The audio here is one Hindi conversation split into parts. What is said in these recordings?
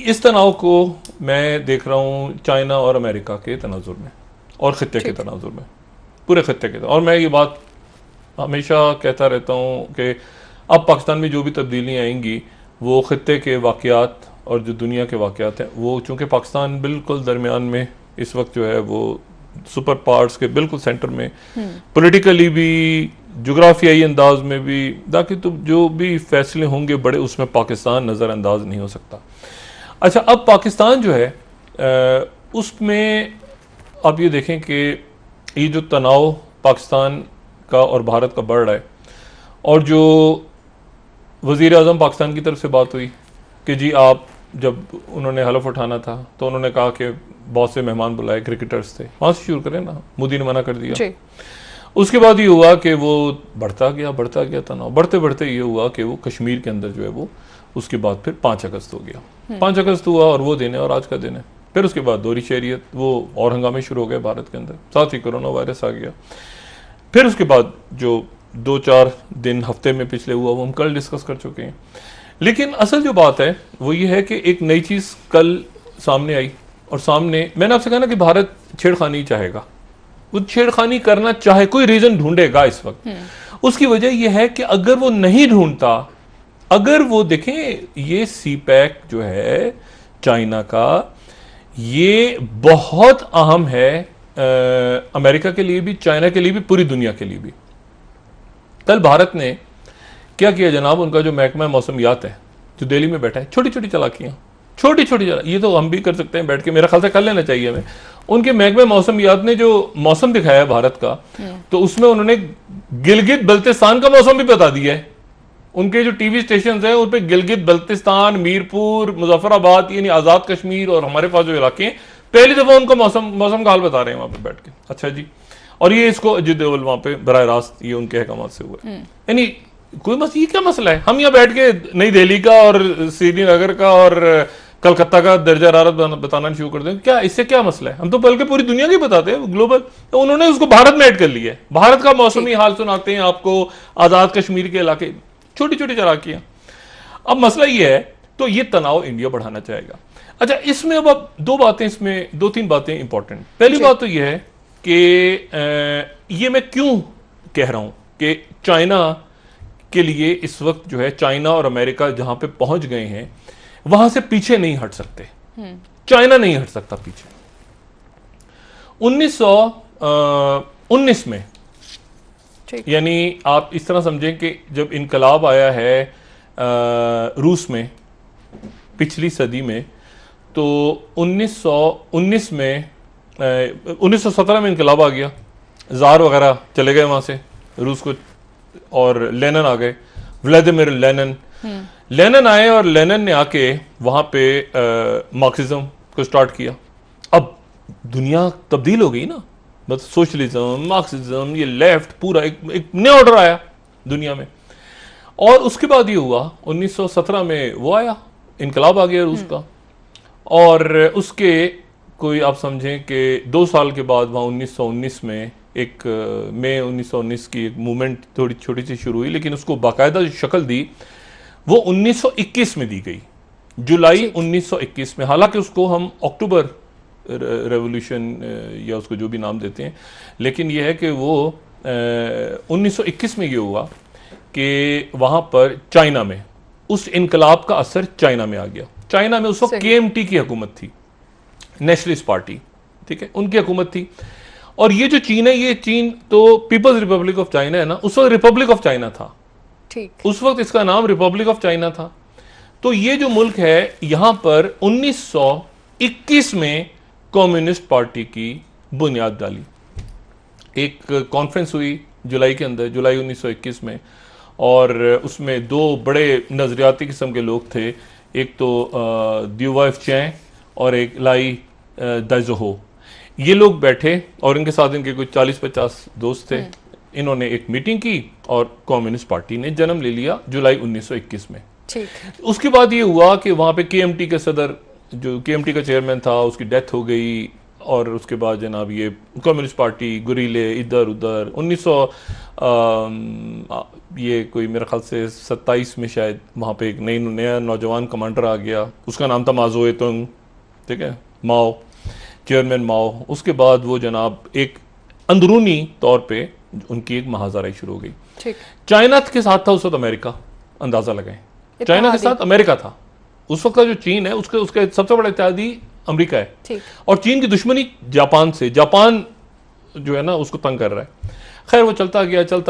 इस तनाव को मैं देख रहा हूँ चाइना और अमेरिका के तनाजुर में और खत्ते के तनाजुर में, पूरे खत्ते के। और मैं ये बात हमेशा कहता रहता हूँ कि अब पाकिस्तान में जो भी तब्दीलियाँ आएंगी वो खत्ते के वाक़यात और जो दुनिया के वाक़यात हैं, वो चूँकि पाकिस्तान बिल्कुल दरमियान में इस वक्त जो है वो सुपर पावर्स के बिल्कुल सेंटर में, पॉलिटिकली भी, जोग्राफियाई अंदाज में भी, ताकि तो जो भी फैसले होंगे बड़े, उसमें पाकिस्तान नज़रअंदाज नहीं हो सकता। अच्छा, अब पाकिस्तान जो है उसमें आप ये देखें कि ये जो तनाव पाकिस्तान का और भारत का बढ़ रहा है, और जो वज़ीर आज़म पाकिस्तान की तरफ से बात हुई कि जी आप, जब उन्होंने हलफ उठाना था तो उन्होंने कहा कि बहुत से मेहमान बुलाए, क्रिकेटर्स थे, वहाँ से शुरू करें ना, मोदी ने मना कर दिया। उसके बाद ये हुआ कि वो बढ़ता गया तनाव, बढ़ते बढ़ते ये हुआ कि वो कश्मीर के अंदर जो है वो, उसके बाद फिर 5 अगस्त हो गया, 5 अगस्त हुआ और वो दिन है और आज का दिन है। फिर उसके बाद दोहरी शहरियत, वो और हंगामे शुरू हो गए भारत के अंदर, साथ ही कोरोना वायरस आ गया। फिर उसके बाद जो 2-4 दिन हफ्ते में पिछले हुआ वो हम कल डिस्कस कर चुके हैं। लेकिन असल जो बात है वो ये है कि एक नई चीज़ कल सामने आई, और सामने मैंने आपसे कहा ना कि भारत छेड़खानी चाहेगा, वो छेड़खानी करना चाहे, कोई रीजन ढूंढेगा इस वक्त। उसकी वजह यह है कि अगर वो नहीं ढूंढता, अगर वो देखें ये सीपैक जो है चाइना का, ये बहुत अहम है अमेरिका के लिए भी, चाइना के लिए भी, पूरी दुनिया के लिए भी। कल भारत ने क्या किया जनाब, उनका जो महकमा मौसमियात है जो दिल्ली में बैठा है, छोटी छोटी चालाकियां, छोटी छोटी ये तो हम भी कर सकते हैं बैठ के, मेरा ख्याल से कर लेना चाहिए हमें। उनके महकमे मौसमियात ने जो मौसम दिखाया भारत का, तो उसमें उन्होंने गिलगित बल्तिस्तान का मौसम भी बता दिया है। उनके जो टीवी स्टेशन हैं उन पर गिलगित बल्तिस्तान, मीरपुर, मुजफ्फराबाद, यानी आजाद कश्मीर और हमारे पास जो इलाके हैं, पहली दफा उनका मौसम का हाल बता रहे हैं वहां पे बैठ के। अच्छा जी, और ये इसको अजीत डोभाल वहां पे बराह रास्त ये उनके अहकाम से हुआ। यानी कोई ये क्या मसला है, हम यहाँ बैठ के नई दिल्ली का और श्रीनगर का और कलकत्ता का दर्जा हरारत बताना शुरू कर दें, क्या इससे क्या मसला है? हम तो बल्कि पूरी दुनिया की बताते हैं, ग्लोबल। तो उन्होंने उसको भारत में ऐड कर लिया है, भारत का मौसमी हाल सुनाते हैं आपको, आजाद कश्मीर के इलाके, छोटी छोटी चालाकियां। अब मसला ये है, तो ये तनाव इंडिया बढ़ाना चाहेगा। अच्छा, इसमें अब 2-3 बातें इंपॉर्टेंट। पहली बात तो यह है कि ये मैं क्यों कह रहा हूं कि चाइना के लिए इस वक्त जो है, चाइना और अमेरिका जहां पे पहुंच गए हैं वहां से पीछे नहीं हट सकते। चाइना नहीं हट सकता पीछे। 1919 में, यानी आप इस तरह समझें कि जब इनकलाब आया है रूस में पिछली सदी में, तो 1919 में 1917 में इनकलाब आ गया, जार वगैरह चले गए वहां से रूस को, और लेनिन आ गए, व्लादिमीर लेनिन आए, और लेनिन ने आके वहां पे मार्क्सिज्म को स्टार्ट किया। अब दुनिया तब्दील हो गई ना, मतलब सोशलिज्म, मार्क्सिज्म, ये लेफ्ट, पूरा एक नया ऑर्डर आया दुनिया में। और उसके बाद ये हुआ 1917 में वो आया, इनकलाब आ गया रूस का, और उसके कोई आप समझें कि 2 साल के बाद वहाँ 1919 में एक मई 1919 की एक मूवमेंट थोड़ी छोटी सी शुरू हुई, लेकिन उसको बाकायदा जो शक्ल दी वो 1921 में दी गई, जुलाई 1921 में। हालांकि उसको हम अक्टूबर रेवोल्यूशन या उसको जो भी नाम देते हैं, लेकिन यह है कि वो 1921 में ये हुआ कि वहाँ पर चाइना में उस इनकलाब का असर चाइना में आ गया। चाइना में उस वक्त KMT की हुकूमत थी, नेशनलिस्ट पार्टी, ठीक है, उनकी हुकूमत थी। और ये जो चीन है, ये चीन तो पीपल्स रिपब्लिक ऑफ चाइना है ना, उस वक्त रिपब्लिक ऑफ चाइना था, ठीक, उस वक्त इसका नाम रिपब्लिक ऑफ चाइना था। तो ये जो मुल्क है, यहां पर 1921 में कम्युनिस्ट पार्टी की बुनियाद डाली। एक कॉन्फ्रेंस हुई जुलाई के अंदर, जुलाई 1921 में, और उसमें 2 बड़े नजरियाती किस्म के लोग थे, एक तो द्यूवाइफ चैं और एक लाई दाइजोहो। ये लोग बैठे और इनके साथ इनके कुछ 40-50 दोस्त थे। इन्होंने एक मीटिंग की और कम्युनिस्ट पार्टी ने जन्म ले लिया जुलाई 1921 में। ठीक। उसके बाद ये हुआ कि वहां पे KMT के सदर, जो KMT का चेयरमैन था, उसकी डेथ हो गई, और उसके बाद जनाब ये कम्युनिस्ट पार्टी, गुरीले इधर उधर। 1900 ये कोई मेरे ख्याल से 27 में शायद वहाँ पे एक नया नौजवान कमांडर आ गया, उसका नाम था माओ तुंग, ठीक है, माओ, चेयरमैन माओ। उसके बाद वो जनाब एक अंदरूनी तौर पे उनकी एक महाजराई शुरू हो गई। ठीक। चाइना के साथ था उस वक्त अमेरिका, अंदाजा लगाएं, चाइना के साथ अमेरिका था उस वक्त का। जो चीन है उसके सबसे बड़ा इत्यादी अमेरिका है। ठीक। और चीन की दुश्मनी जापान से, जापान जो है ना उसको तंग कर रहा है। खैर वो चलता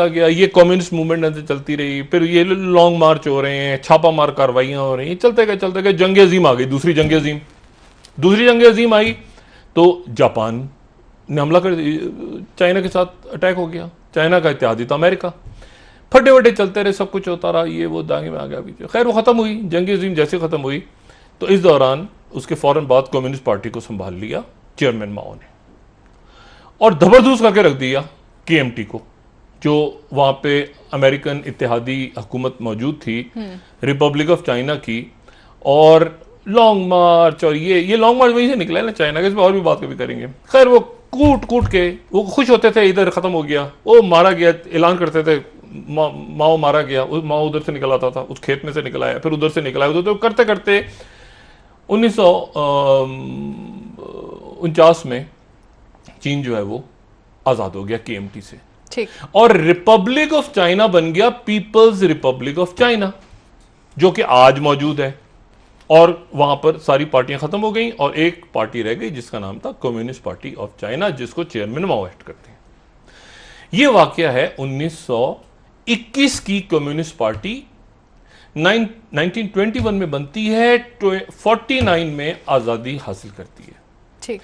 गया, ये कम्युनिस्ट मूवमेंट चलती रही, फिर ये लॉन्ग मार्च हो रहे हैं, छापामार कार्रवाइयां हो रही हैं, चलते गए जंग अजीम आ गई, दूसरी जंग अजीम आई तो जापान ने हमला कर चाइना के साथ अटैक हो गया। चाइना का इत्यादी था अमेरिका, फटे चलते रहे, सब कुछ होता रहा, ये वो दांगे में आ गया पीछे। खैर वो खत्म हुई, जंग अजीम जैसे खत्म हुई तो इस दौरान उसके फौरन बाद कम्युनिस्ट पार्टी को संभाल लिया चेयरमैन माओ ने और जबरदस्त करके रख दिया KMT को, जो वहां पे अमेरिकन इत्तेहादी हुकूमत मौजूद थी, रिपब्लिक ऑफ चाइना की। और लॉन्ग मार्च, और ये लॉन्ग मार्च वहीं से निकला है ना चाइना का, इस पर और भी बात कभी करेंगे। खैर वो कूट के वो खुश होते थे, इधर खत्म हो गया, वो मारा गया, ऐलान करते थे माओ मारा गया, माओ उधर से निकल आता था, उस खेत में से निकल आया, फिर उधर से निकल आया, उधर तो करते करते 1949 में चीन जो है वो आजाद हो गया KMT से। ठीक। और रिपब्लिक ऑफ चाइना बन गया पीपल्स रिपब्लिक ऑफ चाइना, जो कि आज मौजूद है। और वहां पर सारी पार्टियां खत्म हो गई और एक पार्टी रह गई जिसका नाम था कम्युनिस्ट पार्टी ऑफ चाइना, जिसको चेयरमैन माओ हेड करते हैं। यह वाकया है 1921 की कम्युनिस्ट पार्टी 1921 में बनती है, 49 में आजादी हासिल करती है। ठीक।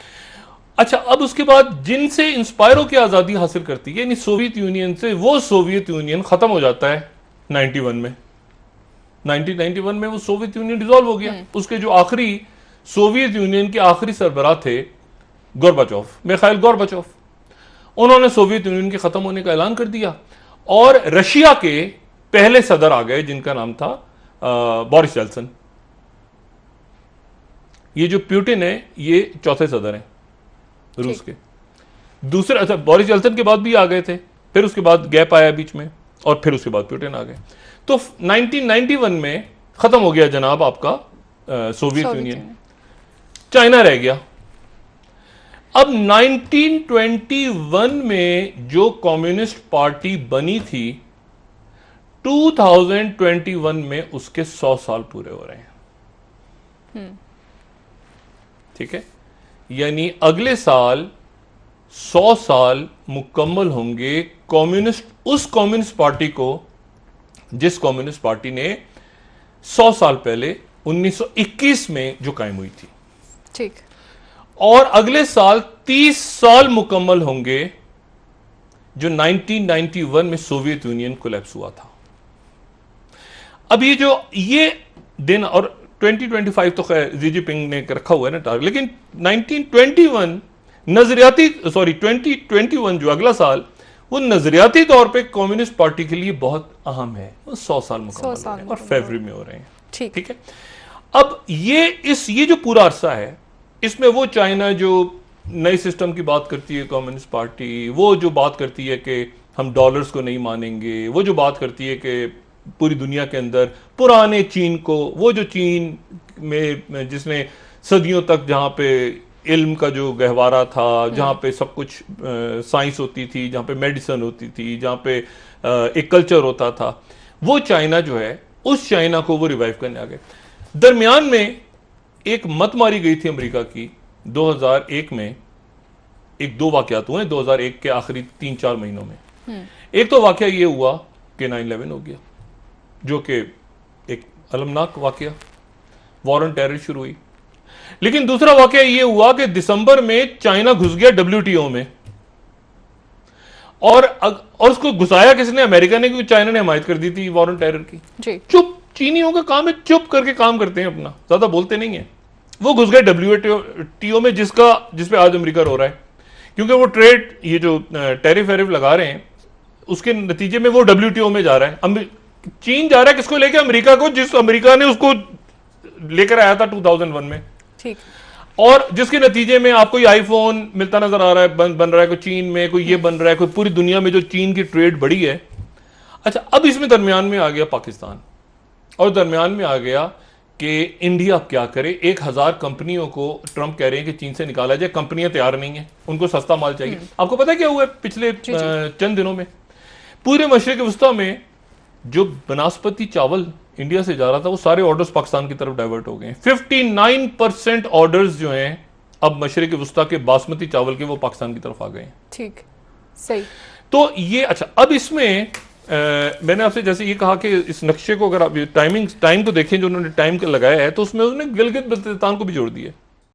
अच्छा, अब उसके बाद जिनसे इंस्पायर होकर आजादी हासिल करती है, यानी सोवियत यूनियन से, वो सोवियत यूनियन खत्म हो जाता है 91 में। 1991 में वो सोवियत यूनियन डिसॉल्व हो गया। उसके जो आखिरी सोवियत यूनियन के आखिरी सरबराह थे गोर्बाचोव, मिखाइल गोर्बाचोव, उन्होंने सोवियत यूनियन के खत्म होने का ऐलान कर दिया और रशिया के पहले सदर आ गए जिनका नाम था बोरिस जेल्सन। ये जो प्यूटिन है ये चौथे सदर हैं रूस के। दूसरे, अच्छा, बोरिस जेल्सन के बाद भी आ गए थे, फिर उसके बाद गैप आया बीच में और फिर उसके बाद प्यूटिन आ गए। तो 1991 में खत्म हो गया जनाब आपका सोवियत यूनियन, चाइना रह गया। अब 1921 में जो कम्युनिस्ट पार्टी बनी थी, 2021 में उसके 100 साल पूरे हो रहे हैं। ठीक है, यानी अगले साल 100 साल मुकम्मल होंगे उस कम्युनिस्ट पार्टी को जिस कम्युनिस्ट पार्टी ने 100 साल पहले 1921 में जो कायम हुई थी। ठीक। और अगले साल 30 साल मुकम्मल होंगे जो 1991 में सोवियत यूनियन कोलैप्स हुआ था। अब ये दिन, और 2025 तो खैर जी जिनपिंग ने रखा हुआ है ना टारगेट, लेकिन 2021 जो अगला साल, वो नजरियाती तौर पे कम्युनिस्ट पार्टी के लिए बहुत अहम है। वो 100 साल मुकम्मल हो रहे हैं और फरवरी में हो रहे हैं। ठीक है। अब ये जो पूरा अरसा है, इसमें वो चाइना जो नए सिस्टम की बात करती है कम्युनिस्ट पार्टी, वो जो बात करती है कि हम डॉलर्स को नहीं मानेंगे, वो जो बात करती है कि पूरी दुनिया के अंदर पुराने चीन को, वो जो चीन में जिसने सदियों तक, जहाँ पे इल्म का जो गहवारा था, जहाँ पे सब कुछ साइंस होती थी, जहाँ पे मेडिसिन होती थी, जहाँ पे एक कल्चर होता था, वो चाइना जो है, उस चाइना को वो रिवाइव करने आ गए। दरमियान में एक मत मारी गई थी अमेरिका की 2001 में। दो वाकयात हुए 2001 के आखिरी 3-4 महीनों में। एक तो वाकया ये हुआ कि 9/11 हो गया, जो कि एक अलमनाक वाकया, वॉर ऑन टेरर शुरू हुई। लेकिन दूसरा वाकया ये हुआ कि दिसंबर में चाइना घुस गया WTO में, और उसको घुसाया किसने? अमेरिका ने, क्योंकि चाइना ने हमायत कर दी थी वॉर ऑन टेरर की। चुप, चीनियों का काम है चुप करके काम करते हैं अपना, ज्यादा बोलते नहीं है। वो घुस गए WTO में, जिस पे आज अमेरिका रो रहा है, क्योंकि वो ट्रेड, ये जो टैरिफ वैरिफ लगा रहे हैं, उसके नतीजे में वो WTO में जा रहा है। चीन जा रहा है किसको लेके? अमेरिका को, जिस अमेरिका ने उसको लेकर आया था 2001 में। ठीक। और जिसके नतीजे में आपको ये आईफोन मिलता नजर आ रहा है, बन रहा है, कोई चीन में, कोई ये बन रहा है, कोई पूरी दुनिया में जो चीन की ट्रेड बढ़ी है। अच्छा, अब इसमें दरमियान में आ गया पाकिस्तान, और दरमियान में आ गया कि इंडिया अब क्या करे। 1000 कंपनियों को ट्रंप कह रहे हैं कि चीन से निकाला जाए, कंपनियां तैयार नहीं है, उनको सस्ता माल चाहिए। आपको पता है क्या हुआ है पिछले चंद दिनों में? पूरे मशरिक वस्ता में जो बनास्पति चावल इंडिया से जा रहा था, वो सारे ऑर्डर्स पाकिस्तान की तरफ डाइवर्ट हो गए। 59% ऑर्डर्स जो हैं अब मशरिक वस्ता के बासमती चावल के, वो पाकिस्तान की तरफ आ गए हैं। ठीक, सही। तो ये अच्छा, अब इसमें मैंने आपसे जैसे ये कहा कि इस नक्शे को अगर आप टाइम को देखें जो उन्होंने टाइम लगाया है, तो उसमें उन्होंने गिलगित बल्तिस्तान को भी जोड़ दिया।